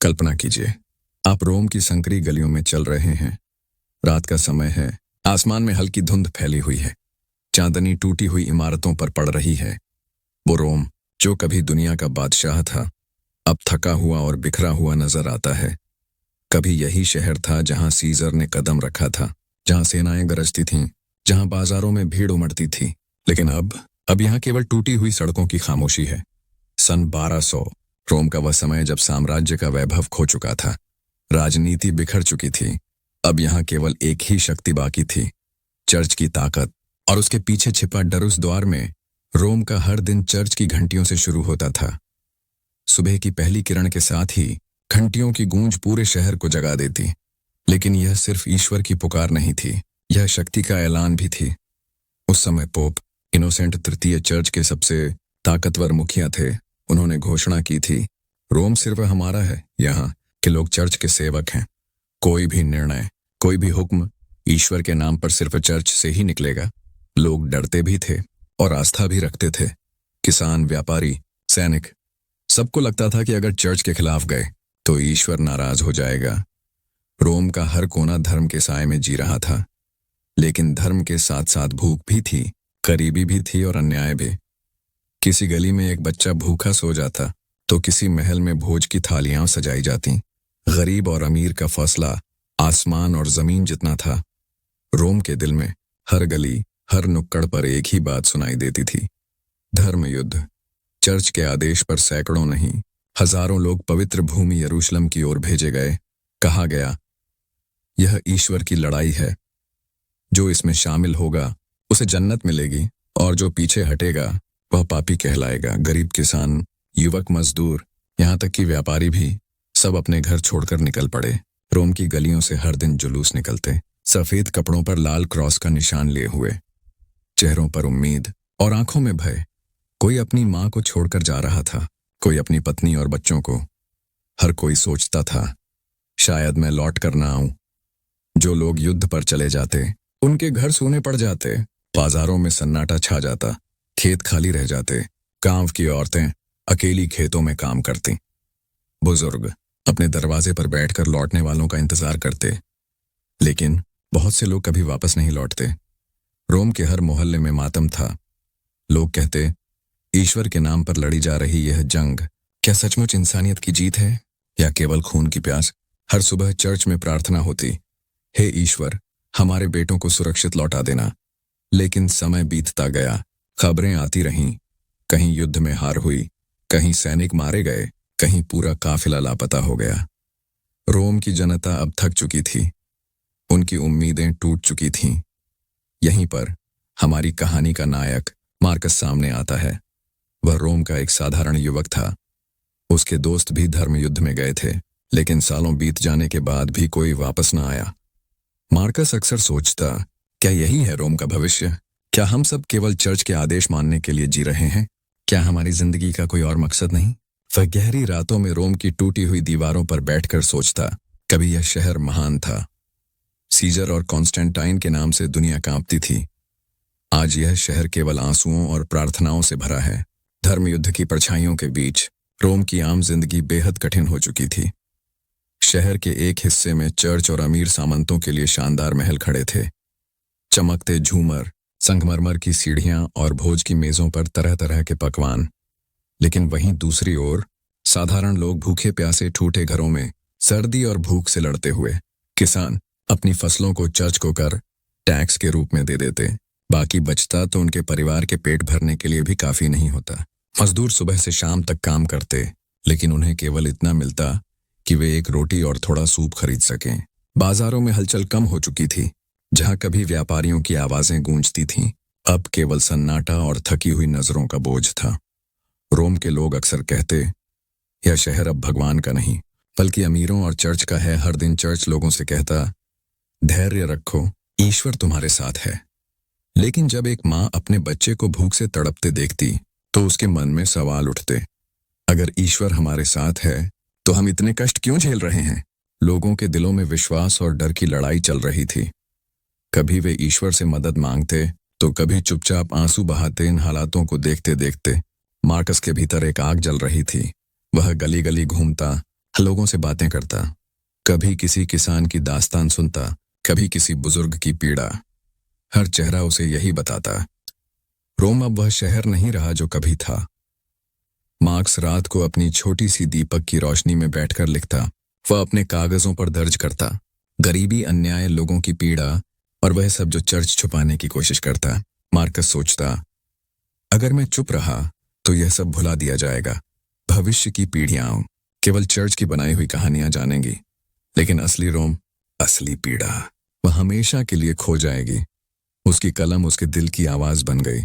कल्पना कीजिए, आप रोम की संकरी गलियों में चल रहे हैं। रात का समय है, आसमान में हल्की धुंध फैली हुई है, चांदनी टूटी हुई इमारतों पर पड़ रही है। वो रोम जो कभी दुनिया का बादशाह था, अब थका हुआ और बिखरा हुआ नजर आता है। कभी यही शहर था जहां सीजर ने कदम रखा था, जहां सेनाएं गरजती थीं, जहां बाजारों में भीड़ उमड़ती थी। लेकिन अब यहाँ केवल टूटी हुई सड़कों की खामोशी है। सन 1200, रोम का वह समय जब साम्राज्य का वैभव खो चुका था, राजनीति बिखर चुकी थी। अब यहाँ केवल एक ही शक्ति बाकी थी, चर्च की ताकत। और उसके पीछे छिपा डर उस द्वार में रोम का हर दिन चर्च की घंटियों से शुरू होता था। सुबह की पहली किरण के साथ ही घंटियों की गूंज पूरे शहर को जगा देती। लेकिन यह सिर्फ ईश्वर की पुकार नहीं थी, यह शक्ति का ऐलान भी थी। उस समय पोप इनोसेंट तृतीय चर्च के सबसे ताकतवर मुखिया थे। उन्होंने घोषणा की थी, रोम सिर्फ हमारा है, यहाँ के लोग चर्च के सेवक हैं। कोई भी निर्णय, कोई भी हुक्म ईश्वर के नाम पर सिर्फ चर्च से ही निकलेगा। लोग डरते भी थे और आस्था भी रखते थे। किसान, व्यापारी, सैनिक, सबको लगता था कि अगर चर्च के खिलाफ गए तो ईश्वर नाराज हो जाएगा। रोम का हर कोना धर्म के साए में जी रहा था, लेकिन धर्म के साथ साथ भूख भी थी, गरीबी भी थी और अन्याय भी। किसी गली में एक बच्चा भूखा सो जाता तो किसी महल में भोज की थालियां सजाई जाती। गरीब और अमीर का फैसला आसमान और जमीन जितना था। रोम के दिल में हर गली, हर नुक्कड़ पर एक ही बात सुनाई देती थी, धर्म युद्ध। चर्च के आदेश पर सैकड़ों नहीं, हजारों लोग पवित्र भूमि यरूशलेम की ओर भेजे गए। कहा गया, यह ईश्वर की लड़ाई है, जो इसमें शामिल होगा उसे जन्नत मिलेगी और जो पीछे हटेगा वह पापी कहलाएगा। गरीब, किसान, युवक, मजदूर, यहाँ तक कि व्यापारी भी सब अपने घर छोड़कर निकल पड़े। रोम की गलियों से हर दिन जुलूस निकलते, सफेद कपड़ों पर लाल क्रॉस का निशान लिए हुए, चेहरों पर उम्मीद और आंखों में भय। कोई अपनी माँ को छोड़कर जा रहा था, कोई अपनी पत्नी और बच्चों को। हर कोई सोचता था, शायद मैं लौट कर ना आऊं। जो लोग युद्ध पर चले जाते उनके घर सूने पड़ जाते, बाजारों में सन्नाटा छा जाता, खेत खाली रह जाते, गांव की औरतें अकेली खेतों में काम करती, बुजुर्ग अपने दरवाजे पर बैठकर लौटने वालों का इंतजार करते। लेकिन बहुत से लोग कभी वापस नहीं लौटते। रोम के हर मोहल्ले में मातम था। लोग कहते, ईश्वर के नाम पर लड़ी जा रही यह जंग क्या सचमुच इंसानियत की जीत है या केवल खून की प्यास? हर सुबह चर्च में प्रार्थना होती, हे ईश्वर, हमारे बेटों को सुरक्षित लौटा देना। लेकिन समय बीतता गया, खबरें आती रहीं, कहीं युद्ध में हार हुई, कहीं सैनिक मारे गए, कहीं पूरा काफिला लापता हो गया। रोम की जनता अब थक चुकी थी, उनकी उम्मीदें टूट चुकी थीं। यहीं पर हमारी कहानी का नायक मार्कस सामने आता है। वह रोम का एक साधारण युवक था। उसके दोस्त भी धर्म युद्ध में गए थे, लेकिन सालों बीत जाने के बाद भी कोई वापस न आया। मार्कस अक्सर सोचता, क्या यही है रोम का भविष्य? क्या हम सब केवल चर्च के आदेश मानने के लिए जी रहे हैं? क्या हमारी जिंदगी का कोई और मकसद नहीं? वह गहरी रातों में रोम की टूटी हुई दीवारों पर बैठकर सोचता, कभी यह शहर महान था, सीजर और कॉन्स्टेंटाइन के नाम से दुनिया कांपती थी। आज यह शहर केवल आंसुओं और प्रार्थनाओं से भरा है। धर्म युद्ध की परछाइयों के बीच रोम की आम जिंदगी बेहद कठिन हो चुकी थी। शहर के एक हिस्से में चर्च और अमीर सामंतों के लिए शानदार महल खड़े थे, चमकते झूमर, संगमरमर की सीढ़ियां और भोज की मेजों पर तरह तरह के पकवान। लेकिन वहीं दूसरी ओर साधारण लोग भूखे प्यासे ठूठे घरों में सर्दी और भूख से लड़ते हुए। किसान अपनी फसलों को चर्च को कर टैक्स के रूप में दे देते, बाकी बचता तो उनके परिवार के पेट भरने के लिए भी काफी नहीं होता। मजदूर सुबह से शाम तक काम करते, लेकिन उन्हें केवल इतना मिलता कि वे एक रोटी और थोड़ा सूप खरीद सकें। बाजारों में हलचल कम हो चुकी थी। जहां कभी व्यापारियों की आवाजें गूंजती थीं, अब केवल सन्नाटा और थकी हुई नजरों का बोझ था। रोम के लोग अक्सर कहते, यह शहर अब भगवान का नहीं बल्कि अमीरों और चर्च का है। हर दिन चर्च लोगों से कहता, धैर्य रखो, ईश्वर तुम्हारे साथ है। लेकिन जब एक माँ अपने बच्चे को भूख से तड़पते देखती तो उसके मन में सवाल उठते, अगर ईश्वर हमारे साथ है तो हम इतने कष्ट क्यों झेल रहे हैं? लोगों के दिलों में विश्वास और डर की लड़ाई चल रही थी। कभी वे ईश्वर से मदद मांगते तो कभी चुपचाप आंसू बहाते। इन हालातों को देखते देखते मार्कस के भीतर एक आग जल रही थी। वह गली गली घूमता, लोगों से बातें करता, कभी किसी किसान की दास्तान सुनता, कभी किसी बुजुर्ग की पीड़ा। हर चेहरा उसे यही बताता, रोम अब वह शहर नहीं रहा जो कभी था। मार्क्स रात को अपनी छोटी सी दीपक की रोशनी में बैठकर लिखता, वह अपने कागजों पर दर्ज करता, गरीबी, अन्याय, लोगों की पीड़ा और वह सब जो चर्च छुपाने की कोशिश करता। मार्कस सोचता, अगर मैं चुप रहा तो यह सब भुला दिया जाएगा। भविष्य की पीढ़ियां केवल चर्च की बनाई हुई कहानियां जानेंगी, लेकिन असली रोम, असली पीड़ा वह हमेशा के लिए खो जाएगी। उसकी कलम उसके दिल की आवाज बन गई।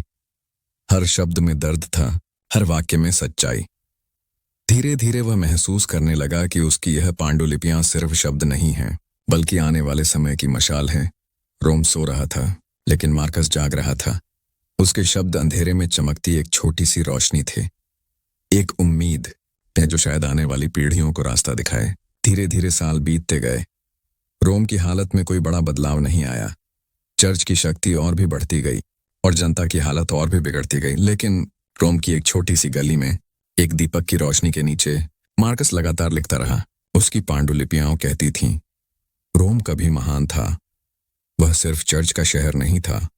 हर शब्द में दर्द था, हर वाक्य में सच्चाई। धीरे धीरे वह महसूस करने लगा कि उसकी यह पांडुलिपियां सिर्फ शब्द नहीं हैं, बल्कि आने वाले समय की मशाल है। रोम सो रहा था, लेकिन मार्कस जाग रहा था। उसके शब्द अंधेरे में चमकती एक छोटी सी रोशनी थे, एक उम्मीद है जो शायद आने वाली पीढ़ियों को रास्ता दिखाए। धीरे धीरे साल बीतते गए। रोम की हालत में कोई बड़ा बदलाव नहीं आया। चर्च की शक्ति और भी बढ़ती गई और जनता की हालत और भी बिगड़ती गई। लेकिन रोम की एक छोटी सी गली में, एक दीपक की रोशनी के नीचे, मार्कस लगातार लिखता रहा। उसकी पांडुलिपियां कहती थीं, रोम कभी महान था। वह सिर्फ चर्च का शहर नहीं था,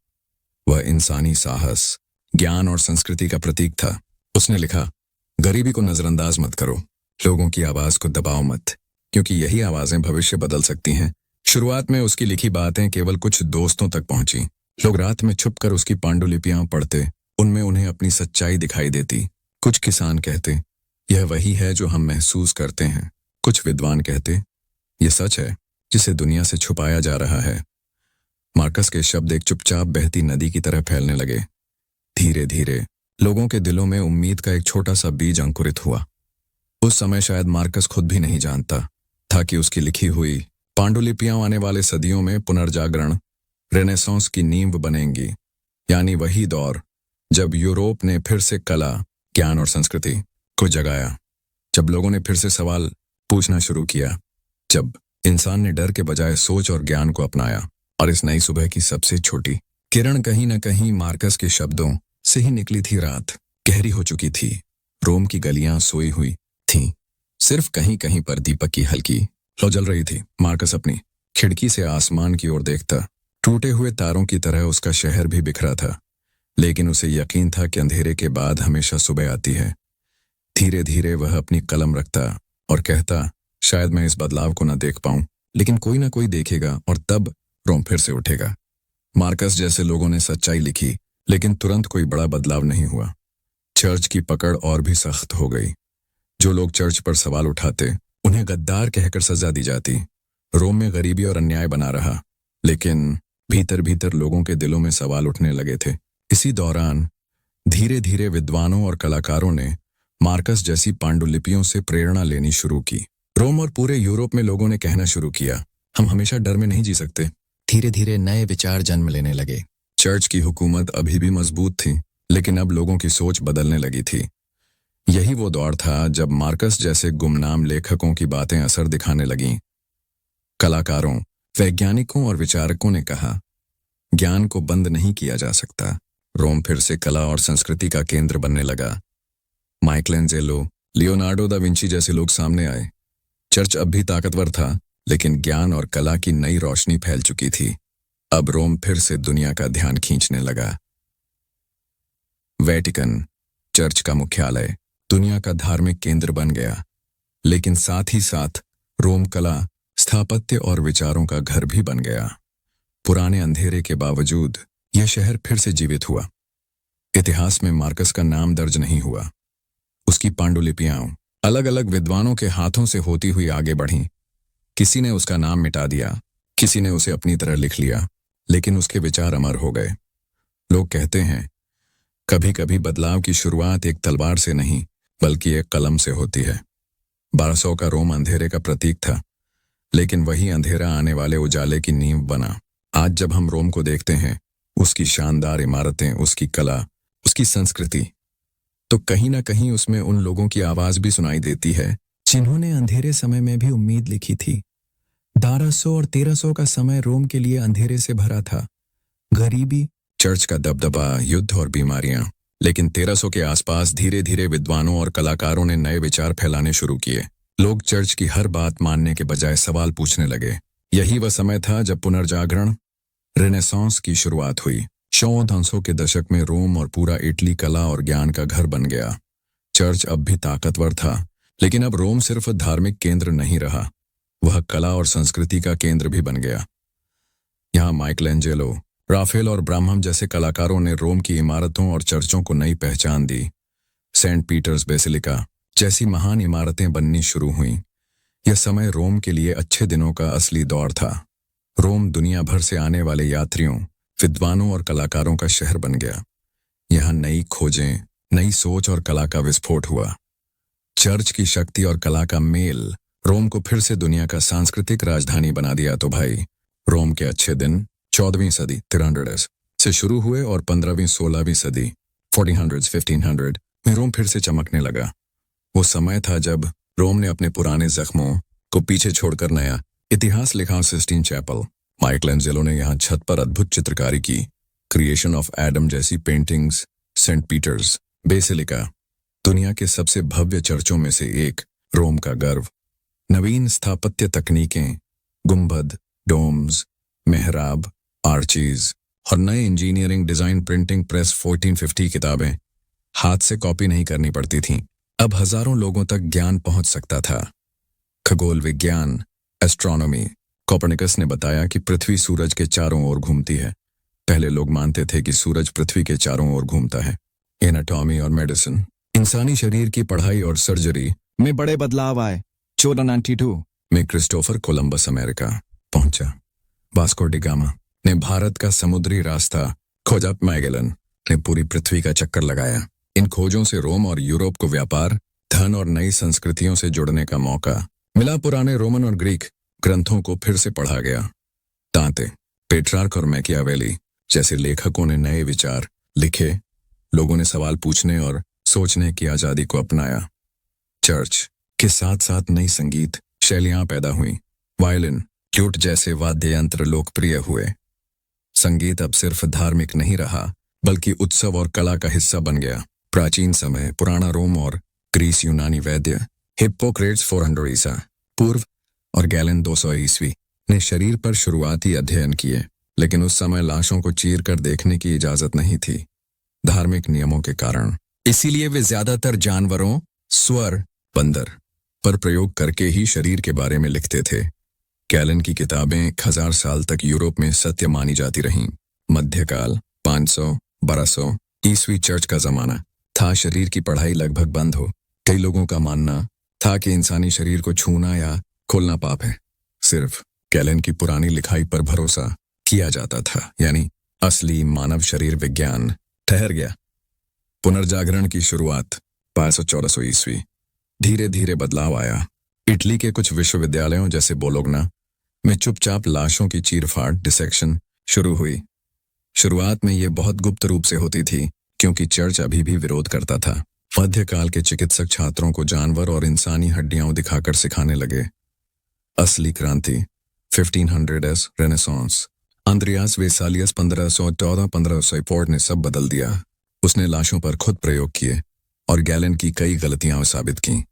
वह इंसानी साहस, ज्ञान और संस्कृति का प्रतीक था। उसने लिखा, गरीबी को नजरअंदाज मत करो, लोगों की आवाज को दबाओ मत, क्योंकि यही आवाजें भविष्य बदल सकती हैं। शुरुआत में उसकी लिखी बातें केवल कुछ दोस्तों तक पहुंची। लोग रात में छुपकर उसकी पांडुलिपियां पढ़ते, उनमें उन्हें अपनी सच्चाई दिखाई देती। कुछ किसान कहते, यह वही है जो हम महसूस करते हैं। कुछ विद्वान कहते, यह सच है जिसे दुनिया से छुपाया जा रहा है। मार्कस के शब्द एक चुपचाप बहती नदी की तरह फैलने लगे। धीरे धीरे लोगों के दिलों में उम्मीद का एक छोटा सा बीज अंकुरित हुआ। उस समय शायद मार्कस खुद भी नहीं जानता था कि उसकी लिखी हुई पांडुलिपियां आने वाले सदियों में पुनर्जागरण, रेनेसांस की नींव बनेंगी। यानी वही दौर जब यूरोप ने फिर से कला, ज्ञान और संस्कृति को जगाया, जब लोगों ने फिर से सवाल पूछना शुरू किया, जब इंसान ने डर के बजाय सोच और ज्ञान को अपनाया। और इस नई सुबह की सबसे छोटी किरण कहीं न कहीं मार्कस के शब्दों से ही निकली थी। रात गहरी हो चुकी थी, रोम की गलियां सोई हुई थीं, सिर्फ कहीं कहीं पर दीपक की हल्की लौ जल रही थी। मार्कस अपनी खिड़की से आसमान की ओर देखता। टूटे हुए तारों की तरह उसका शहर भी बिखरा था, लेकिन उसे यकीन था कि अंधेरे के बाद हमेशा सुबह आती है। धीरे धीरे वह अपनी कलम रखता और कहता, शायद मैं इस बदलाव को न देख पाऊं, लेकिन कोई ना कोई देखेगा और तब रोम फिर से उठेगा। मार्कस जैसे लोगों ने सच्चाई लिखी, लेकिन तुरंत कोई बड़ा बदलाव नहीं हुआ। चर्च की पकड़ और भी सख्त हो गई। जो लोग चर्च पर सवाल उठाते, उन्हें गद्दार कहकर सजा दी जाती। रोम में गरीबी और अन्याय बना रहा, लेकिन भीतर भीतर लोगों के दिलों में सवाल उठने लगे थे। इसी दौरान धीरे धीरे विद्वानों और कलाकारों ने मार्कस जैसी पांडुलिपियों से प्रेरणा लेनी शुरू की। रोम और पूरे यूरोप में लोगों ने कहना शुरू किया, हम हमेशा डर में नहीं जी सकते। धीरे धीरे नए विचार जन्म लेने लगे। चर्च की हुकूमत अभी भी मजबूत थी, लेकिन अब लोगों की सोच बदलने लगी थी। यही वो दौर था जब मार्कस जैसे गुमनाम लेखकों की बातें असर दिखाने लगीं। कलाकारों, वैज्ञानिकों और विचारकों ने कहा, ज्ञान को बंद नहीं किया जा सकता। रोम फिर से कला और संस्कृति का केंद्र बनने लगा। माइकलैंजेलो, लियोनार्डो दा विंची जैसे लोग सामने आए। चर्च अब भी ताकतवर था, लेकिन ज्ञान और कला की नई रोशनी फैल चुकी थी। अब रोम फिर से दुनिया का ध्यान खींचने लगा। वेटिकन, चर्च का मुख्यालय, दुनिया का धार्मिक केंद्र बन गया, लेकिन साथ ही साथ रोम कला, स्थापत्य और विचारों का घर भी बन गया। पुराने अंधेरे के बावजूद यह शहर फिर से जीवित हुआ। इतिहास में मार्कस का नाम दर्ज नहीं हुआ। उसकी पांडुलिपियां अलग अलग विद्वानों के हाथों से होती हुई आगे बढ़ीं। किसी ने उसका नाम मिटा दिया, किसी ने उसे अपनी तरह लिख लिया, लेकिन उसके विचार अमर हो गए। लोग कहते हैं, कभी कभी बदलाव की शुरुआत एक तलवार से नहीं, बल्कि एक कलम से होती है। 1200 का रोम अंधेरे का प्रतीक था, लेकिन वही अंधेरा आने वाले उजाले की नींव बना। आज जब हम रोम को देखते हैं, उसकी शानदार इमारतें, उसकी कला, उसकी संस्कृति, तो कहीं ना कहीं उसमें उन लोगों की आवाज भी सुनाई देती है जिन्होंने अंधेरे समय में भी उम्मीद लिखी थी। 1200 और 1300 का समय रोम के लिए अंधेरे से भरा था। गरीबी, चर्च का दबदबा, युद्ध और बीमारियां। लेकिन 1300 के आसपास धीरे धीरे विद्वानों और कलाकारों ने नए विचार फैलाने शुरू किए। लोग चर्च की हर बात मानने के बजाय सवाल पूछने लगे। यही वह समय था जब पुनर्जागरण रेनेसांस की शुरुआत हुई। 1400 के दशक में रोम और पूरा इटली कला और ज्ञान का घर बन गया। चर्च अब भी ताकतवर था, लेकिन अब रोम सिर्फ धार्मिक केंद्र नहीं रहा, वह कला और संस्कृति का केंद्र भी बन गया। यहाँ माइकलैंजेलो, राफेल और ब्राह्मम जैसे कलाकारों ने रोम की इमारतों और चर्चों को नई पहचान दी। सेंट पीटर्स बेसिलिका जैसी महान इमारतें बननी शुरू हुईं। यह समय रोम के लिए अच्छे दिनों का असली दौर था। रोम दुनिया भर से आने वाले यात्रियों, विद्वानों और कलाकारों का शहर बन गया। यहाँ नई खोजें, नई सोच और कला का विस्फोट हुआ। चर्च की शक्ति और कला का मेल रोम को फिर से दुनिया का सांस्कृतिक राजधानी बना दिया। तो भाई, रोम के अच्छे दिन 14वीं सदी 300 से शुरू हुए और 15वीं 16वीं सदी 1400 में रोम फिर से चमकने लगा। वो समय था जब रोम ने अपने पुराने जख्मों को पीछे छोड़कर नया इतिहास लिखा। सिस्टीन चैपल, माइकलैंजेलो ने यहाँ छत पर अद्भुत चित्रकारी की। क्रिएशन ऑफ एडम जैसी पेंटिंग्स, सेंट पीटर्स बेसिलिका दुनिया के सबसे भव्य चर्चों में से एक, रोम का गर्व। नवीन स्थापत्य तकनीकें, गुंबद, डोम्स, मेहराब, आर्चीज और नए इंजीनियरिंग डिजाइन, प्रिंटिंग प्रेस, 1450 किताबें हाथ से कॉपी नहीं करनी पड़ती थीं। अब हजारों लोगों तक ज्ञान पहुंच सकता था। खगोल विज्ञान, एस्ट्रोनॉमी, कोपर्निकस ने बताया कि पृथ्वी सूरज के चारों ओर घूमती है। पहले लोग मानते थे कि सूरज पृथ्वी के चारों ओर घूमता है। एनाटॉमी और मेडिसिन, इंसानी शरीर की पढ़ाई और सर्जरी में बड़े बदलाव आए। 1492 में क्रिस्टोफर कोलंबस अमेरिका पहुंचा। वास्को डी गामा ने भारत का समुद्री रास्ता खोजा। मैगेलन ने पूरी पृथ्वी का चक्कर लगाया। इन खोजों से रोम और यूरोप को व्यापार, धन और नई संस्कृतियों से जुड़ने का मौका मिला। पुराने रोमन और ग्रीक ग्रंथों को फिर से पढ़ा गया। दांते, पेट्रार्क और मैकियावेली जैसे लेखकों ने नए विचार लिखे। लोगों ने सवाल पूछने और सोचने की आजादी को अपनाया। चर्च के साथ साथ नई संगीत शैलियां पैदा हुईं। वायलिन, फ्लूट जैसे वाद्य यंत्र लोकप्रिय हुए। संगीत अब सिर्फ धार्मिक नहीं रहा, बल्कि उत्सव और कला का हिस्सा बन गया। प्राचीन समय, पुराना रोम और ग्रीस, यूनानी वैद्य हिप्पोक्रेट्स 400 ईसा पूर्व और गैलन 200 ईस्वी ने शरीर पर शुरुआती अध्ययन किए, लेकिन उस समय लाशों को चीर कर देखने की इजाजत नहीं थी, धार्मिक नियमों के कारण। इसीलिए वे ज्यादातर जानवरों, स्वर, बंदर पर प्रयोग करके ही शरीर के बारे में लिखते थे। गैलन की किताबें 1000 साल तक यूरोप में सत्य मानी जाती रहीं। मध्यकाल 500-1200 ईस्वी चर्च का जमाना था। शरीर की पढ़ाई लगभग बंद हो। कई लोगों का मानना था कि इंसानी शरीर को छूना या खोलना पाप है। सिर्फ गैलन की पुरानी लिखाई पर भरोसा किया जाता था, यानी असली मानव शरीर विज्ञान ठहर गया। पुनर्जागरण की शुरुआत 500-1400 ईस्वी। धीरे धीरे बदलाव आया। इटली के कुछ विश्वविद्यालयों जैसे बोलोग्ना में चुपचाप लाशों की चीरफाड़, डिसेक्शन शुरू हुई। शुरुआत में ये बहुत गुप्त रूप से होती थी, क्योंकि चर्च अभी भी विरोध करता था। मध्यकाल के चिकित्सक छात्रों को जानवर और इंसानी हड्डियां दिखाकर सिखाने लगे। असली क्रांति 1500s रेनेसांस। अंद्रियास वेसालियस 1514-1504 ने सब बदल दिया। उसने लाशों पर खुद प्रयोग किए और गैलन की कई गलतियां साबित की।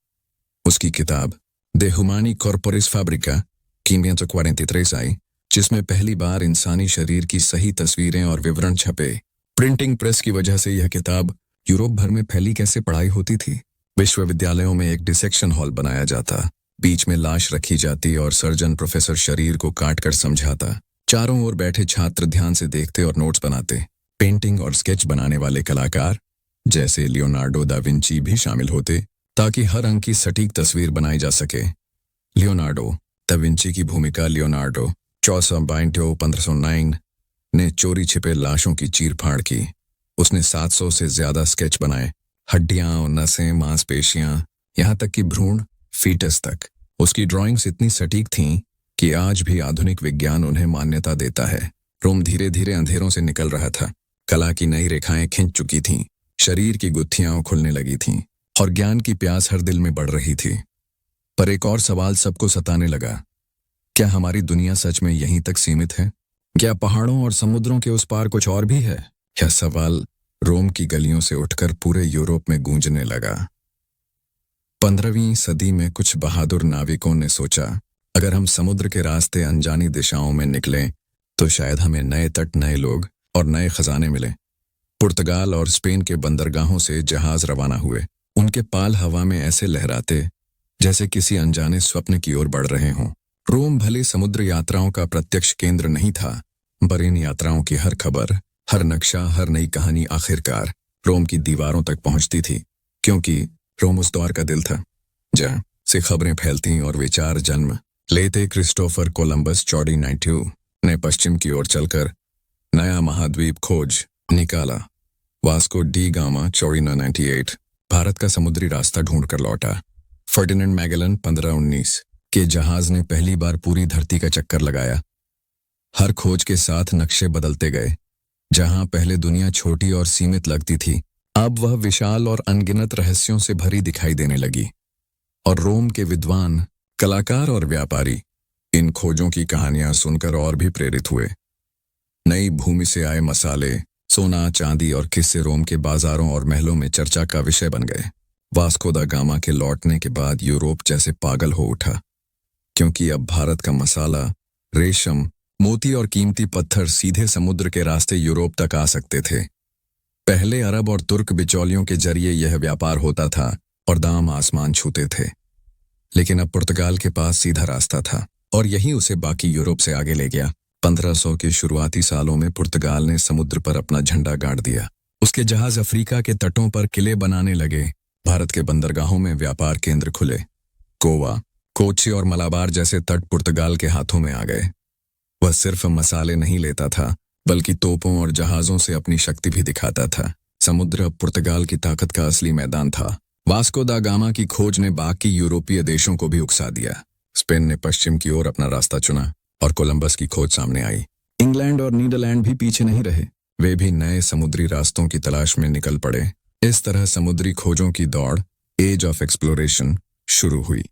उसकी किताब दे ह्यूमानी कॉर्पोरिस फैब्रिका 1543 आई, जिसमें पहली बार इंसानी शरीर की सही तस्वीरें और विवरण छपे। प्रिंटिंग प्रेस की वजह से यह किताब यूरोप भर में फैली। कैसे पढ़ाई होती थी? विश्वविद्यालयों में एक डिसेक्शन हॉल बनाया जाता, बीच में लाश रखी जाती और सर्जन प्रोफेसर शरीर को काट कर समझाता। चारों ओर बैठे छात्र ध्यान से देखते और नोट्स बनाते। पेंटिंग और स्केच बनाने वाले कलाकार जैसे लियोनार्डो दा विंची भी शामिल होते, ताकि हर अंक की सटीक तस्वीर बनाई जा सके। लियोनार्डो दा विंची की भूमिका लियोनार्डो 1492-1509 ने चोरी छिपे लाशों की चीरफाड़ की। उसने 700 से ज्यादा स्केच बनाए। हड्डियां, नसें, मांसपेशियां, यहाँ तक कि भ्रूण, फीटस तक। उसकी ड्राइंग्स इतनी सटीक थीं कि आज भी आधुनिक विज्ञान उन्हें मान्यता देता है। रोम धीरे धीरे अंधेरों से निकल रहा था। कला की नई रेखाएं खिंच चुकी थीं, शरीर की गुत्थियां खुलने लगी थीं और ज्ञान की प्यास हर दिल में बढ़ रही थी। पर एक और सवाल सबको सताने लगा, क्या हमारी दुनिया सच में यहीं तक सीमित है? क्या पहाड़ों और समुद्रों के उस पार कुछ और भी है? यह सवाल रोम की गलियों से उठकर पूरे यूरोप में गूंजने लगा। 15वीं सदी में कुछ बहादुर नाविकों ने सोचा, अगर हम समुद्र के रास्ते अनजानी दिशाओं में निकलें तो शायद हमें नए तट, नए लोग और नए खजाने मिलें। पुर्तगाल और स्पेन के बंदरगाहों से जहाज रवाना हुए। उनके पाल हवा में ऐसे लहराते जैसे किसी अनजाने स्वप्न की ओर बढ़ रहे हों। रोम भले समुद्र यात्राओं का प्रत्यक्ष केंद्र नहीं था, पर इन यात्राओं की हर खबर, हर नक्शा, हर नई कहानी आखिरकार रोम की दीवारों तक पहुंचती थी, क्योंकि रोम उस दौर का दिल था जहां से खबरें फैलती और विचार जन्म लेते। क्रिस्टोफर कोलंबस 1492 ने पश्चिम की ओर चलकर नया महाद्वीप खोज निकाला। वास्को डी गामा 1498 भारत का समुद्री रास्ता ढूंढकर लौटा। फर्डिनेंड मैगेलन 1519 के जहाज ने पहली बार पूरी धरती का चक्कर लगाया। हर खोज के साथ नक्शे बदलते गए। जहां पहले दुनिया छोटी और सीमित लगती थी, अब वह विशाल और अनगिनत रहस्यों से भरी दिखाई देने लगी। और रोम के विद्वान, कलाकार और व्यापारी इन खोजों की कहानियां सुनकर और भी प्रेरित हुए। नई भूमि से आए मसाले, सोना, चांदी और किस्से रोम के बाजारों और महलों में चर्चा का विषय बन गए। वास्को दा गामा के लौटने के बाद यूरोप जैसे पागल हो उठा, क्योंकि अब भारत का मसाला, रेशम, मोती और कीमती पत्थर सीधे समुद्र के रास्ते यूरोप तक आ सकते थे। पहले अरब और तुर्क बिचौलियों के जरिए यह व्यापार होता था और दाम आसमान छूते थे, लेकिन अब पुर्तगाल के पास सीधा रास्ता था और यही उसे बाकी यूरोप से आगे ले गया। 1500 के शुरुआती सालों में पुर्तगाल ने समुद्र पर अपना झंडा गाड़ दिया। उसके जहाज अफ्रीका के तटों पर किले बनाने लगे। भारत के बंदरगाहों में व्यापार केंद्र खुले। गोवा, कोच्चि और मलाबार जैसे तट पुर्तगाल के हाथों में आ गए। वह सिर्फ मसाले नहीं लेता था, बल्कि तोपों और जहाजों से अपनी शक्ति भी दिखाता था। समुद्र अब पुर्तगाल की ताकत का असली मैदान था। वास्को दा गामा की खोज ने बाकी यूरोपीय देशों को भी उकसा दिया। स्पेन ने पश्चिम की ओर अपना रास्ता चुना और कोलंबस की खोज सामने आई। इंग्लैंड और नीदरलैंड भी पीछे नहीं रहे। वे भी नए समुद्री रास्तों की तलाश में निकल पड़े। इस तरह समुद्री खोजों की दौड़, एज ऑफ एक्सप्लोरेशन, शुरू हुई।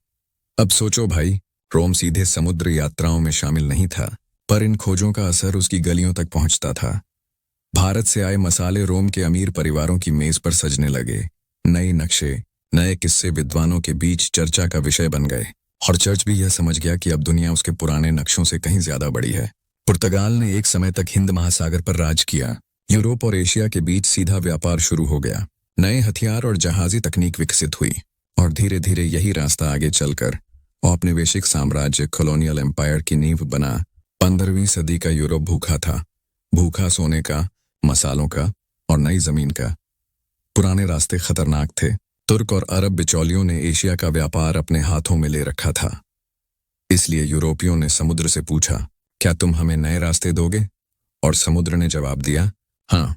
अब सोचो भाई, रोम सीधे समुद्र यात्राओं में शामिल नहीं था, पर इन खोजों का असर उसकी गलियों तक पहुंचता था। भारत से आए मसाले रोम के अमीर परिवारों की मेज पर सजने लगे। नए नक्शे, नए किस्से विद्वानों के बीच चर्चा का विषय बन गए और चर्च भी यह समझ गया कि अब दुनिया उसके पुराने नक्शों से कहीं ज्यादा बड़ी है। पुर्तगाल ने एक समय तक हिंद महासागर पर राज किया। यूरोप और एशिया के बीच सीधा व्यापार शुरू हो गया। नए हथियार और जहाजी तकनीक विकसित हुई और धीरे धीरे यही रास्ता आगे चलकर औपनिवेशिक साम्राज्य, कॉलोनियल एम्पायर की नींव बना। 15वीं सदी का यूरोप भूखा था, भूखा सोने का, मसालों का और नई जमीन का। पुराने रास्ते खतरनाक थे। तुर्क और अरब बिचौलियों ने एशिया का व्यापार अपने हाथों में ले रखा था। इसलिए यूरोपियों ने समुद्र से पूछा, क्या तुम हमें नए रास्ते दोगे? और समुद्र ने जवाब दिया, हाँ।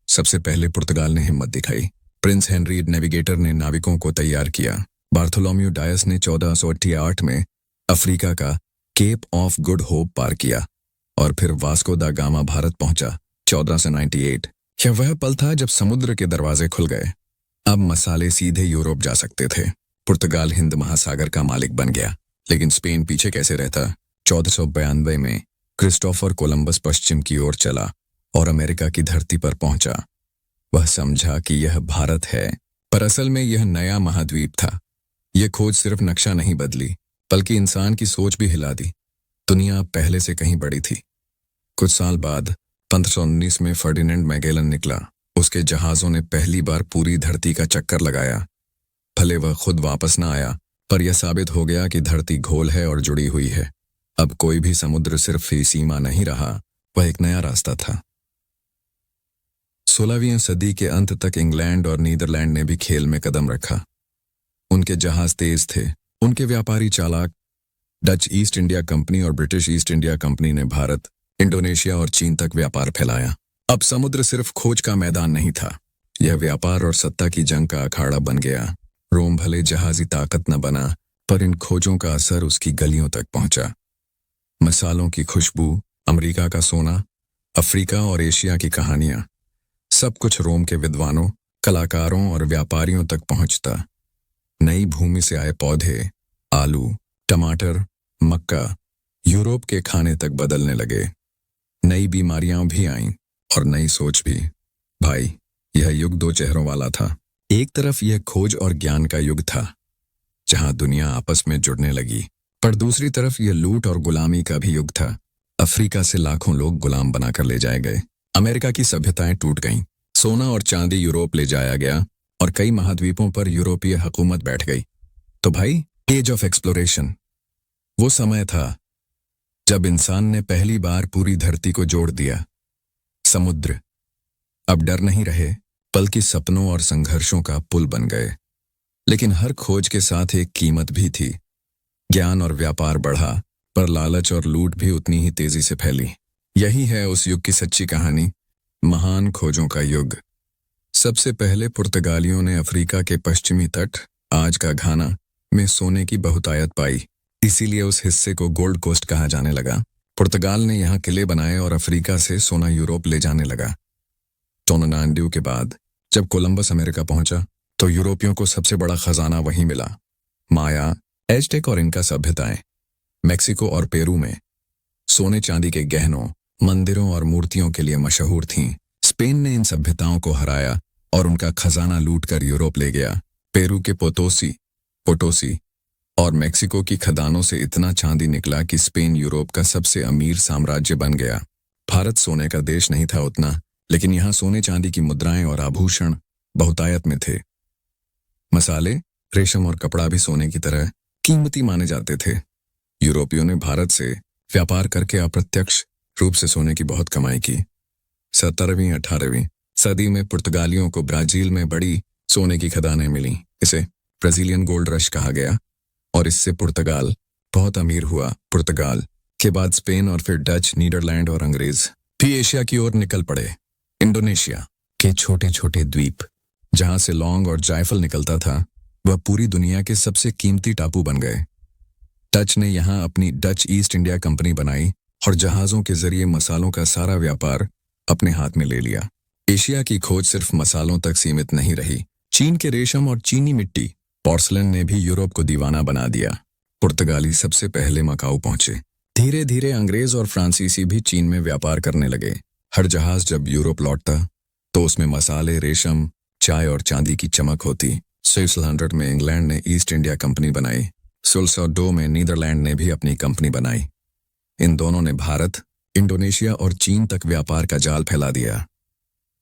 सबसे पहले पुर्तगाल ने हिम्मत दिखाई। प्रिंस हेनरी नेविगेटर ने नाविकों को तैयार किया। बार्थोलोम्यू डायस ने 1488 में अफ्रीका का केप ऑफ गुड होप पार किया और फिर वास्को दा गामा भारत पहुंचा 1498। यह वह पल था जब समुद्र के दरवाजे खुल गए। अब मसाले सीधे यूरोप जा सकते थे। पुर्तगाल हिंद महासागर का मालिक बन गया, लेकिन स्पेन पीछे कैसे रहता? 1492 में क्रिस्टोफर कोलंबस पश्चिम की ओर चला और अमेरिका की धरती पर पहुंचा। वह समझा कि यह भारत है, पर असल में यह नया महाद्वीप था। यह खोज सिर्फ नक्शा नहीं बदली, बल्कि इंसान की सोच भी हिला दी। दुनिया पहले से कहीं बड़ी थी। कुछ साल बाद 1519 में फर्डिनेंड मैगेलन निकला। उसके जहाजों ने पहली बार पूरी धरती का चक्कर लगाया। भले वह खुद वापस न आया, पर यह साबित हो गया कि धरती गोल है और जुड़ी हुई है। अब कोई भी समुद्र सिर्फ ही सीमा नहीं रहा, वह एक नया रास्ता था। 16वीं सदी के अंत तक इंग्लैंड और नीदरलैंड ने भी खेल में कदम रखा। उनके जहाज तेज थे, उनके व्यापारी चालाक। डच ईस्ट इंडिया कंपनी और ब्रिटिश ईस्ट इंडिया कंपनी ने भारत, इंडोनेशिया और चीन तक व्यापार फैलाया। अब समुद्र सिर्फ खोज का मैदान नहीं था, यह व्यापार और सत्ता की जंग का अखाड़ा बन गया। रोम भले जहाजी ताकत न बना, पर इन खोजों का असर उसकी गलियों तक पहुंचा। मसालों की खुशबू, अमेरिका का सोना, अफ्रीका और एशिया की कहानियां, सब कुछ रोम के विद्वानों, कलाकारों और व्यापारियों तक पहुंचता। नई भूमि से आए पौधे, आलू, टमाटर, मक्का यूरोप के खाने तक बदलने लगे। नई बीमारियां भी आईं और नई सोच भी। भाई, यह युग दो चेहरों वाला था। एक तरफ यह खोज और ज्ञान का युग था, जहां दुनिया आपस में जुड़ने लगी। पर दूसरी तरफ यह लूट और गुलामी का भी युग था। अफ्रीका से लाखों लोग गुलाम बनाकर ले जाए गए। अमेरिका की सभ्यताएं टूट गईं। सोना और चांदी यूरोप ले जाया गया और कई महाद्वीपों पर यूरोपीय हुकूमत बैठ गई। तो भाई, एज ऑफ एक्सप्लोरेशन वो समय था जब इंसान ने पहली बार पूरी धरती को जोड़ दिया। समुद्र अब डर नहीं रहे, बल्कि सपनों और संघर्षों का पुल बन गए। लेकिन हर खोज के साथ एक कीमत भी थी। ज्ञान और व्यापार बढ़ा, पर लालच और लूट भी उतनी ही तेजी से फैली। यही है उस युग की सच्ची कहानी, महान खोजों का युग। सबसे पहले पुर्तगालियों ने अफ्रीका के पश्चिमी तट, आज का घाना, में सोने की बहुतायत पाई। इसीलिए उस हिस्से को गोल्ड कोस्ट कहा जाने लगा। पुर्तगाल ने यहाँ किले बनाए और अफ्रीका से सोना यूरोप ले जाने लगा। टोर्नाडो के बाद जब कोलंबस अमेरिका पहुंचा तो यूरोपियों को सबसे बड़ा खजाना वहीं मिला। माया, एज़टेक और इनका सभ्यताएं मेक्सिको और पेरू में सोने चांदी के गहनों, मंदिरों और मूर्तियों के लिए मशहूर थीं। स्पेन ने इन सभ्यताओं को हराया और उनका खजाना लूटकर यूरोप ले गया। पेरू के पोटोसी और मेक्सिको की खदानों से इतना चांदी निकला कि स्पेन यूरोप का सबसे अमीर साम्राज्य बन गया। भारत सोने का देश नहीं था उतना, लेकिन यहाँ सोने चांदी की मुद्राएं और आभूषण बहुतायत में थे। मसाले, रेशम और कपड़ा भी सोने की तरह कीमती माने जाते थे। यूरोपियों ने भारत से व्यापार करके अप्रत्यक्ष रूप से सोने की बहुत कमाई की। 17वीं 18वीं सदी में पुर्तगालियों को ब्राजील में बड़ी सोने की खदानें मिली। इसे ब्राजीलियन गोल्ड रश कहा गया और इससे पुर्तगाल बहुत अमीर हुआ। पुर्तगाल के बाद स्पेन और फिर डच, नीदरलैंड और अंग्रेज भी एशिया की ओर निकल पड़े। इंडोनेशिया के छोटे छोटे द्वीप, जहां से लौंग और जायफल निकलता था, वह पूरी दुनिया के सबसे कीमती टापू बन गए। डच ने यहाँ अपनी डच ईस्ट इंडिया कंपनी बनाई और जहाजों के जरिए मसालों का सारा व्यापार अपने हाथ में ले लिया। एशिया की खोज सिर्फ मसालों तक सीमित नहीं रही। चीन के रेशम और चीनी मिट्टी, पोर्सलन ने भी यूरोप को दीवाना बना दिया। पुर्तगाली सबसे पहले मकाऊ पहुंचे। धीरे धीरे अंग्रेज और फ्रांसीसी भी चीन में व्यापार करने लगे। हर जहाज जब यूरोप लौटता तो उसमें मसाले, रेशम, चाय और चांदी की चमक होती। 1600 में इंग्लैंड ने ईस्ट इंडिया कंपनी बनाई। 1602 में नीदरलैंड ने भी अपनी कंपनी बनाई। इन दोनों ने भारत, इंडोनेशिया और चीन तक व्यापार का जाल फैला दिया।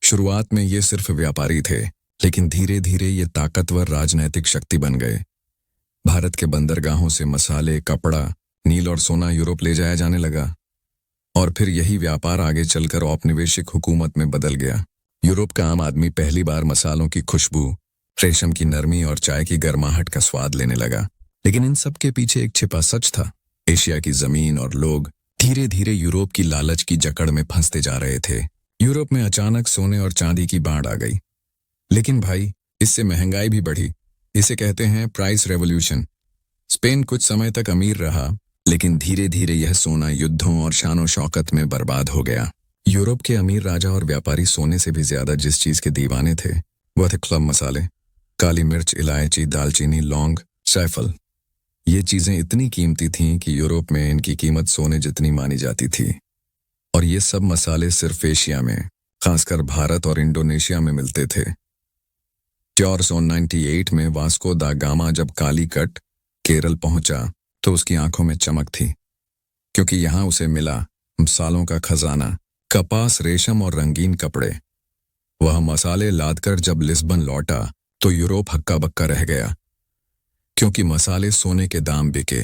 शुरुआत में ये सिर्फ व्यापारी थे, लेकिन धीरे धीरे ये ताकतवर राजनैतिक शक्ति बन गए। भारत के बंदरगाहों से मसाले, कपड़ा, नील और सोना यूरोप ले जाया जाने लगा और फिर यही व्यापार आगे चलकर औपनिवेशिक हुकूमत में बदल गया। यूरोप का आम आदमी पहली बार मसालों की खुशबू, रेशम की नरमी और चाय की गर्माहट का स्वाद लेने लगा। लेकिन इन सब के पीछे एक छिपा सच था। एशिया की जमीन और लोग धीरे धीरे यूरोप की लालच की जकड़ में फंसते जा रहे थे। यूरोप में अचानक सोने और चांदी की बाढ़ आ गई। लेकिन भाई, इससे महंगाई भी बढ़ी। इसे कहते हैं प्राइस रेवोल्यूशन। स्पेन कुछ समय तक अमीर रहा, लेकिन धीरे धीरे यह सोना युद्धों और शानो शौकत में बर्बाद हो गया। यूरोप के अमीर राजा और व्यापारी सोने से भी ज्यादा जिस चीज के दीवाने थे वह थे क्लब मसाले, काली मिर्च, इलायची, दालचीनी, लौंग, जायफल। ये चीजें इतनी कीमती थीं कि यूरोप में इनकी कीमत सोने जितनी मानी जाती थी। और ये सब मसाले सिर्फ एशिया में, खासकर भारत और इंडोनेशिया में मिलते थे। 1498 में वास्को दा गामा जब कालीकट, केरल पहुंचा तो उसकी आंखों में चमक थी, क्योंकि यहां उसे मिला मसालों का खजाना, कपास, रेशम और रंगीन कपड़े। वह मसाले लादकर जब लिस्बन लौटा तो यूरोप हक्का बक्का रह गया, क्योंकि मसाले सोने के दाम बिके।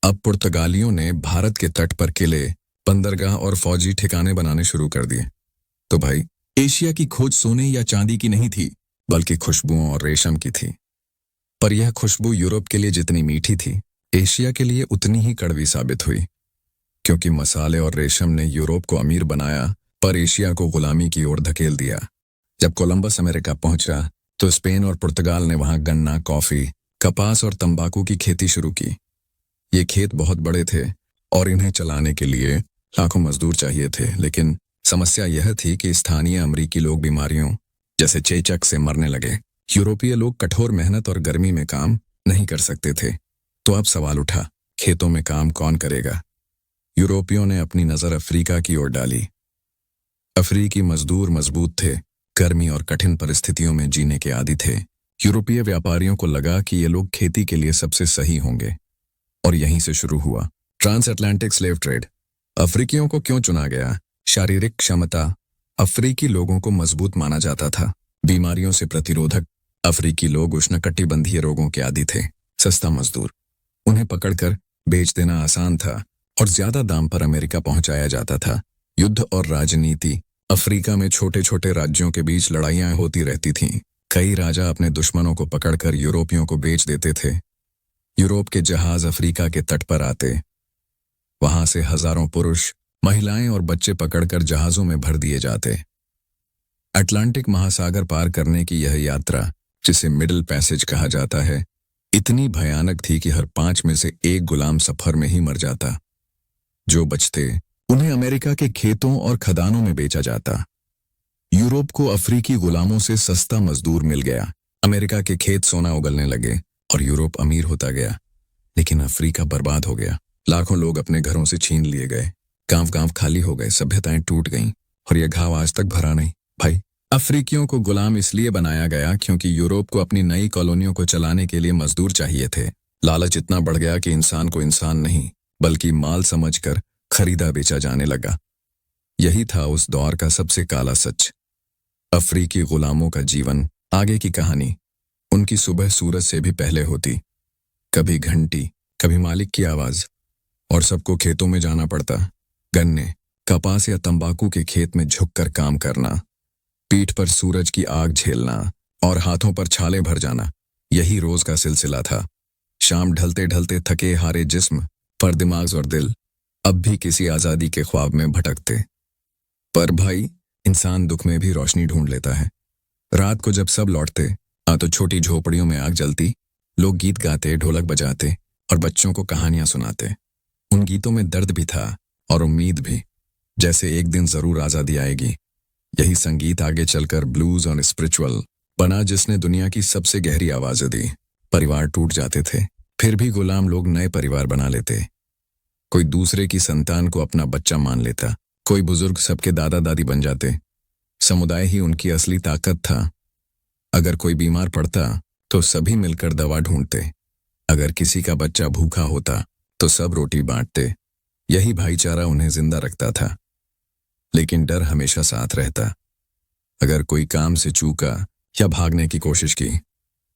अब पुर्तगालियों ने भारत के तट पर किले, बंदरगाह और फौजी ठिकाने बनाने शुरू कर दिए। तो भाई, एशिया की खोज सोने या चांदी की नहीं थी, बल्कि खुशबुओं और रेशम की थी। पर यह खुशबू यूरोप के लिए जितनी मीठी थी, एशिया के लिए उतनी ही कड़वी साबित हुई, क्योंकि मसाले और रेशम ने यूरोप को अमीर बनाया पर एशिया को गुलामी की ओर धकेल दिया। जब कोलंबस अमेरिका पहुंचा तो स्पेन और पुर्तगाल ने वहां गन्ना, कॉफी, कपास और तंबाकू की खेती शुरू की। ये खेत बहुत बड़े थे और इन्हें चलाने के लिए लाखों मजदूर चाहिए थे। लेकिन समस्या यह थी कि स्थानीय अमरीकी लोग बीमारियों जैसे चेचक से मरने लगे। यूरोपीय लोग कठोर मेहनत और गर्मी में काम नहीं कर सकते थे। तो अब सवाल उठा, खेतों में काम कौन करेगा? यूरोपियों ने अपनी नजर अफ्रीका की ओर डाली। अफ्रीकी मजदूर मजबूत थे, गर्मी और कठिन परिस्थितियों में जीने के आदी थे। यूरोपीय व्यापारियों को लगा कि ये लोग खेती के लिए सबसे सही होंगे, और यहीं से शुरू हुआ ट्रांस अटलांटिक स्लेव ट्रेड। अफ्रीकियों को क्यों चुना गया? शारीरिक क्षमता। अफ्रीकी लोगों को मजबूत माना जाता था, बीमारियों से प्रतिरोधक। अफ्रीकी लोग उष्णकटिबंधीय रोगों के आदी थे। सस्ता मजदूर, उन्हें पकड़कर बेच देना आसान था और ज्यादा दाम पर अमेरिका पहुंचाया जाता था। युद्ध और राजनीति। अफ्रीका में छोटे छोटे राज्यों के बीच लड़ाइयां होती रहती थीं। कई राजा अपने दुश्मनों को पकड़कर यूरोपियों को बेच देते थे। यूरोप के जहाज अफ्रीका के तट पर आते, वहां से हजारों पुरुष, महिलाएं और बच्चे पकड़कर जहाजों में भर दिए जाते। अटलांटिक महासागर पार करने की यह यात्रा, जिसे मिडिल पैसेज कहा जाता है, इतनी भयानक थी कि हर 5 में से 1 गुलाम सफर में ही मर जाता। जो बचते, उन्हें अमेरिका के खेतों और खदानों में बेचा जाता। यूरोप को अफ्रीकी गुलामों से सस्ता मजदूर मिल गया। अमेरिका के खेत सोना उगलने लगे और यूरोप अमीर होता गया, लेकिन अफ्रीका बर्बाद हो गया। लाखों लोग अपने घरों से छीन लिए गए, गांव-गांव खाली हो गए, सभ्यताएं टूट गईं और यह घाव आज तक भरा नहीं। भाई, अफ्रीकियों को गुलाम इसलिए बनाया गया क्योंकि यूरोप को अपनी नई कॉलोनियों को चलाने के लिए मजदूर चाहिए थे। लालच इतना बढ़ गया कि इंसान को इंसान नहीं बल्कि माल समझकर खरीदा बेचा जाने लगा। यही था उस दौर का सबसे काला सच। अफ्रीकी गुलामों का जीवन, आगे की कहानी। उनकी सुबह सूरज से भी पहले होती। कभी घंटी, कभी मालिक की आवाज, और सबको खेतों में जाना पड़ता। गन्ने, कपास या तंबाकू के खेत में झुककर काम करना, पीठ पर सूरज की आग झेलना और हाथों पर छाले भर जाना, यही रोज का सिलसिला था। शाम ढलते ढलते थके हारे जिस्म, पर दिमाग और दिल अब भी किसी आजादी के ख्वाब में भटकते। पर भाई, इंसान दुख में भी रोशनी ढूंढ लेता है। रात को जब सब लौटते, तो छोटी झोपड़ियों में आग जलती, लोग गीत गाते, ढोलक बजाते और बच्चों को कहानियां सुनाते। उन गीतों में दर्द भी था और उम्मीद भी, जैसे एक दिन जरूर आजादी आएगी। यही संगीत आगे चलकर ब्लूज और स्पिरिचुअल बना, जिसने दुनिया की सबसे गहरी आवाजें दी। परिवार टूट जाते थे, फिर भी गुलाम लोग नए परिवार बना लेते। कोई दूसरे की संतान को अपना बच्चा मान लेता, कोई बुजुर्ग सबके दादा दादी बन जाते। समुदाय ही उनकी असली ताकत था। अगर कोई बीमार पड़ता तो सभी मिलकर दवा ढूंढते। अगर किसी का बच्चा भूखा होता तो सब रोटी बांटते। यही भाईचारा उन्हें जिंदा रखता था। लेकिन डर हमेशा साथ रहता। अगर कोई काम से चूका या भागने की कोशिश की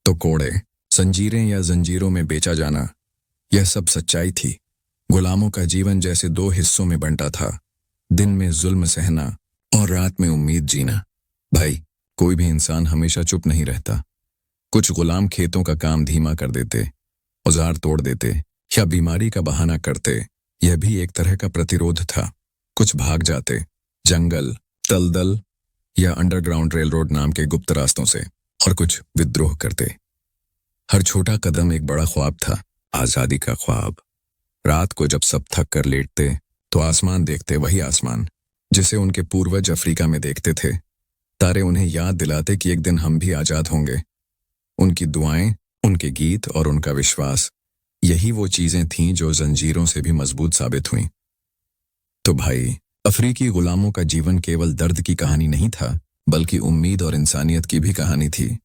तो कोड़े, संजीरें या जंजीरों में बेचा जाना, यह सब सच्चाई थी। गुलामों का जीवन जैसे 2 हिस्सों में बंटा था, दिन में जुल्म सहना और रात में उम्मीद जीना। भाई, कोई भी इंसान हमेशा चुप नहीं रहता। कुछ गुलाम खेतों का काम धीमा कर देते, औजार तोड़ देते या बीमारी का बहाना करते। यह भी एक तरह का प्रतिरोध था। कुछ भाग जाते, जंगल, दलदल या अंडरग्राउंड रेलरोड नाम के गुप्त रास्तों से, और कुछ विद्रोह करते। हर छोटा कदम एक बड़ा ख्वाब था, आजादी का ख्वाब। रात को जब सब थक कर लेटते तो आसमान देखते, वही आसमान जिसे उनके पूर्वज अफ्रीका में देखते थे। तारे उन्हें याद दिलाते कि एक दिन हम भी आजाद होंगे। उनकी दुआएं, उनके गीत और उनका विश्वास, यही वो चीजें थीं जो जंजीरों से भी मजबूत साबित हुईं। तो भाई, अफ्रीकी गुलामों का जीवन केवल दर्द की कहानी नहीं था, बल्कि उम्मीद और इंसानियत की भी कहानी थी।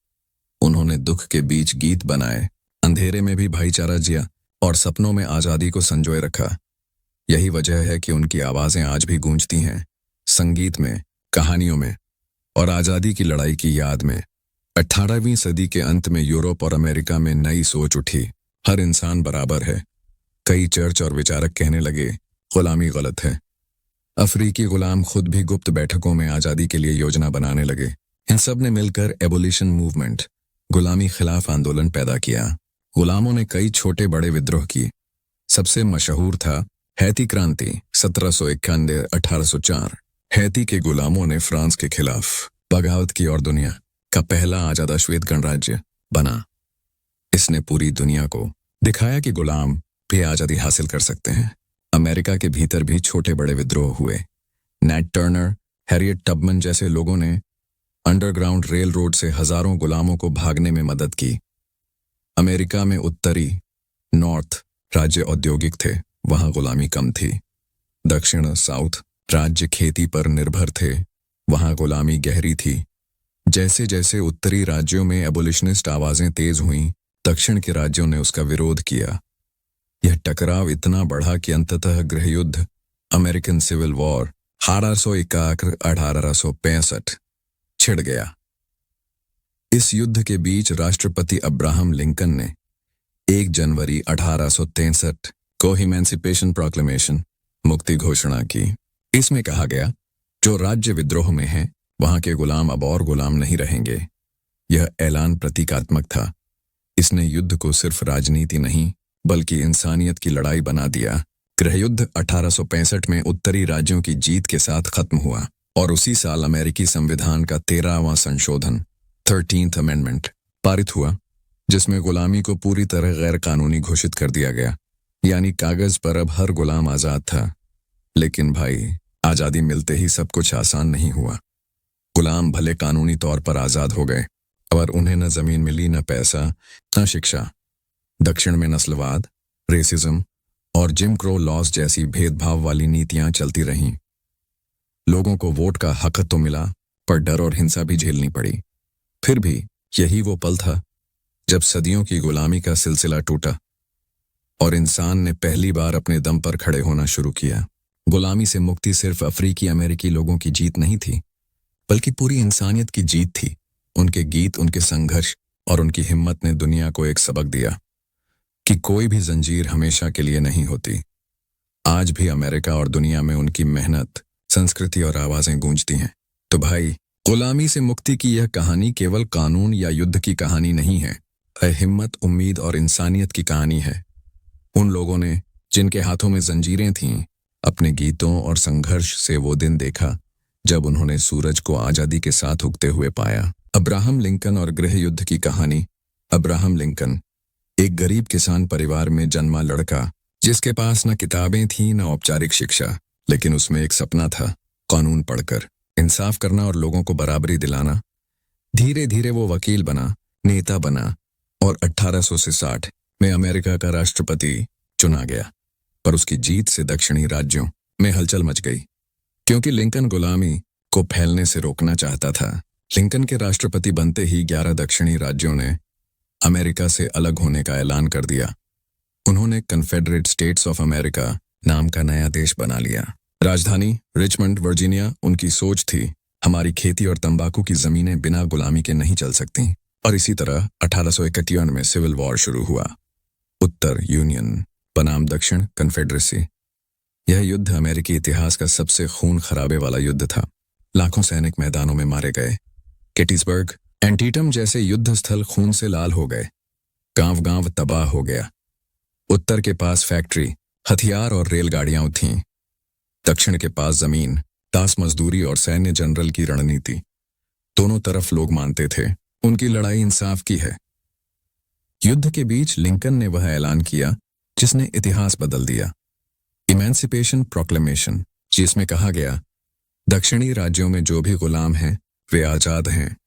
उन्होंने दुख के बीच गीत बनाए, अंधेरे में भी भाईचारा जिया और सपनों में आजादी को संजोए रखा। यही वजह है कि उनकी आवाजें आज भी गूंजती हैं, संगीत में, कहानियों में और आजादी की लड़ाई की याद में। 18वीं सदी के अंत में यूरोप और अमेरिका में नई सोच उठी, हर इंसान बराबर है। कई चर्च और विचारक कहने लगे, गुलामी गलत है। अफ्रीकी गुलाम खुद भी गुप्त बैठकों में आजादी के लिए योजना बनाने लगे। इन सब ने मिलकर एबोलिशन मूवमेंट, गुलामी खिलाफ आंदोलन पैदा किया। गुलामों ने कई छोटे बड़े विद्रोह किए। सबसे मशहूर था हैती क्रांति 1791-1804। हैती के गुलामों ने फ्रांस के खिलाफ बगावत की और दुनिया का पहला आजाद श्वेत गणराज्य बना। इसने पूरी दुनिया को दिखाया कि गुलाम भी आजादी हासिल कर सकते हैं। अमेरिका के भीतर भी छोटे बड़े विद्रोह हुए। नेट टर्नर, हैरियट टबमन जैसे लोगों ने अंडरग्राउंड रेल रोड से हजारों गुलामों को भागने में मदद की। अमेरिका में उत्तरी नॉर्थ राज्य औद्योगिक थे, वहां गुलामी कम थी। दक्षिण साउथ राज्य खेती पर निर्भर थे, वहां गुलामी गहरी थी। जैसे जैसे उत्तरी राज्यों में एबोलिशनिस्ट आवाजें तेज हुईं, दक्षिण के राज्यों ने उसका विरोध किया। यह टकराव इतना बढ़ा कि अंततः गृहयुद्ध, अमेरिकन सिविल वॉर 1865 छिड़ गया। इस युद्ध के बीच राष्ट्रपति अब्राहम लिंकन ने 1 जनवरी 1863 को इमेंसिपेशन प्रोक्लेमेशन, मुक्ति घोषणा की। इसमें कहा गया, जो राज्य विद्रोह में हैं, वहां के गुलाम अब और गुलाम नहीं रहेंगे। यह ऐलान प्रतीकात्मक था। इसने युद्ध को सिर्फ राजनीति नहीं बल्कि इंसानियत की लड़ाई बना दिया। गृहयुद्ध 1865 में उत्तरी राज्यों की जीत के साथ खत्म हुआ और उसी साल अमेरिकी संविधान का 13वां संशोधन 13th अमेंडमेंट पारित हुआ, जिसमें गुलामी को पूरी तरह गैर कानूनी घोषित कर दिया गया। यानी कागज पर अब हर गुलाम आजाद था। लेकिन भाई, आजादी मिलते ही सब कुछ आसान नहीं हुआ। गुलाम भले कानूनी तौर पर आजाद हो गए, पर उन्हें न जमीन मिली, न पैसा, न शिक्षा। दक्षिण में नस्लवाद, रेसिज्म और जिम क्रो लॉस जैसी भेदभाव वाली नीतियां चलती रहीं। लोगों को वोट का हक तो मिला, पर डर और हिंसा भी झेलनी पड़ी। फिर भी यही वो पल था जब सदियों की गुलामी का सिलसिला टूटा और इंसान ने पहली बार अपने दम पर खड़े होना शुरू किया। गुलामी से मुक्ति सिर्फ अफ्रीकी अमेरिकी लोगों की जीत नहीं थी, बल्कि पूरी इंसानियत की जीत थी। उनके गीत, उनके संघर्ष और उनकी हिम्मत ने दुनिया को एक सबक दिया कि कोई भी जंजीर हमेशा के लिए नहीं होती। आज भी अमेरिका और दुनिया में उनकी मेहनत, संस्कृति और आवाजें गूंजती हैं। तो भाई, गुलामी से मुक्ति की यह कहानी केवल कानून या युद्ध की कहानी नहीं है। यह हिम्मत, उम्मीद और इंसानियत की कहानी है। उन लोगों ने, जिनके हाथों में जंजीरें थीं, अपने गीतों और संघर्ष से वो दिन देखा जब उन्होंने सूरज को आजादी के साथ उगते हुए पाया। अब्राहम लिंकन और गृहयुद्ध की कहानी। अब्राहम लिंकन एक गरीब किसान परिवार में जन्मा लड़का, जिसके पास न किताबें थीं न औपचारिक शिक्षा, लेकिन उसमें एक सपना था, कानून पढ़कर इंसाफ करना और लोगों को बराबरी दिलाना। धीरे धीरे वो वकील बना, नेता बना और 1860 में अमेरिका का राष्ट्रपति चुना गया। पर उसकी जीत से दक्षिणी राज्यों में हलचल मच गई, क्योंकि लिंकन गुलामी को फैलने से रोकना चाहता था। लिंकन के राष्ट्रपति बनते ही 11 दक्षिणी राज्यों ने अमेरिका से अलग होने का ऐलान कर दिया। उन्होंने कन्फेडरेट स्टेट्स ऑफ अमेरिका नाम का नया देश बना लिया। राजधानी रिचमंड, वर्जीनिया उनकी सोच थी, हमारी खेती और तंबाकू की जमीनें बिना गुलामी के नहीं चल सकती। और इसी तरह 1851 में सिविल वॉर शुरू हुआ। उत्तर यूनियन बनाम दक्षिण कन्फेडरेसी। यह युद्ध अमेरिकी इतिहास का सबसे खून खराबे वाला युद्ध था। लाखों सैनिक मैदानों में मारे गए। गेटिसबर्ग, एंटीटम जैसे युद्ध स्थल खून से लाल हो गए। गांव गांव तबाह हो गया। उत्तर के पास फैक्ट्री, हथियार और रेलगाड़ियां थीं। दक्षिण के पास जमीन, दास मजदूरी और सैन्य जनरल की रणनीति। दोनों तरफ लोग मानते थे उनकी लड़ाई इंसाफ की है। युद्ध के बीच लिंकन ने वह ऐलान किया जिसने इतिहास बदल दिया, इमेंसिपेशन प्रोक्लेमेशन, जिसमें कहा गया, दक्षिणी राज्यों में जो भी गुलाम हैं वे आजाद हैं।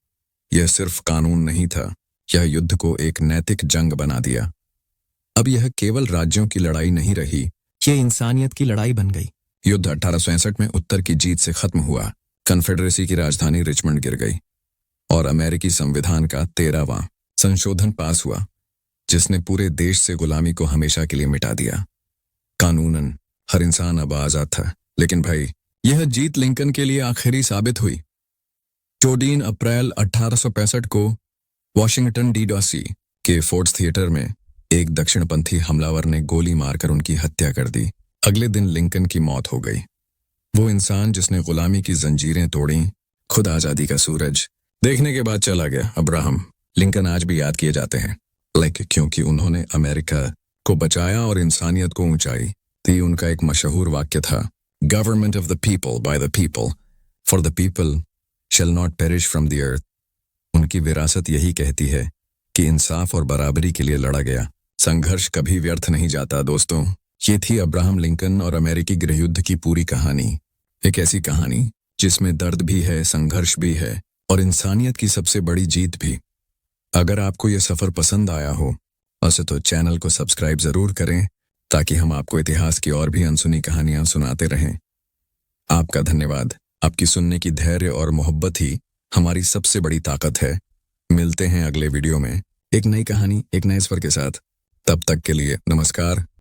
यह सिर्फ कानून नहीं था, यह युद्ध को एक नैतिक जंग बना दिया। अब यह केवल राज्यों की लड़ाई नहीं रही, यह इंसानियत की लड़ाई बन गई। युद्ध 1867 में उत्तर की जीत से खत्म हुआ। कन्फेडरेसी की राजधानी रिचमंड गिर गई और अमेरिकी संविधान का 13वां संशोधन पास हुआ, जिसने पूरे देश से गुलामी को हमेशा के लिए मिटा दिया। कानूनन हर इंसान अब आजाद था। लेकिन भाई, यह जीत लिंकन के लिए आखिरी साबित हुई। 14 अप्रैल 1865 को वॉशिंगटन DC के फोर्ड्स थिएटर में एक दक्षिणपंथी हमलावर ने गोली मारकर उनकी हत्या कर दी। अगले दिन लिंकन की मौत हो गई। वो इंसान जिसने गुलामी की जंजीरें तोड़ी, खुद आजादी का सूरज देखने के बाद चला गया। अब्राहम लिंकन आज भी याद किए जाते हैं, क्योंकि उन्होंने अमेरिका को बचाया और इंसानियत को ऊंचाई दी। उनका एक मशहूर वाक्य था, government of the people by the people for the people shall not perish from the earth. उनकी विरासत यही कहती है कि इंसाफ और बराबरी के लिए लड़ा गया संघर्ष कभी व्यर्थ नहीं जाता। दोस्तों, ये थी अब्राहम लिंकन और अमेरिकी गृहयुद्ध की पूरी कहानी। एक ऐसी कहानी जिसमें दर्द भी है, संघर्ष भी है और इंसानियत की सबसे बड़ी जीत भी। अगर आपको यह सफर पसंद आया हो, वैसे तो चैनल को सब्सक्राइब जरूर करें, ताकि हम आपको इतिहास की और भी अनसुनी कहानियां सुनाते रहें। आपका धन्यवाद। आपकी सुनने की धैर्य और मोहब्बत ही हमारी सबसे बड़ी ताकत है। मिलते हैं अगले वीडियो में एक नई कहानी, एक नए स्वर के साथ। तब तक के लिए नमस्कार।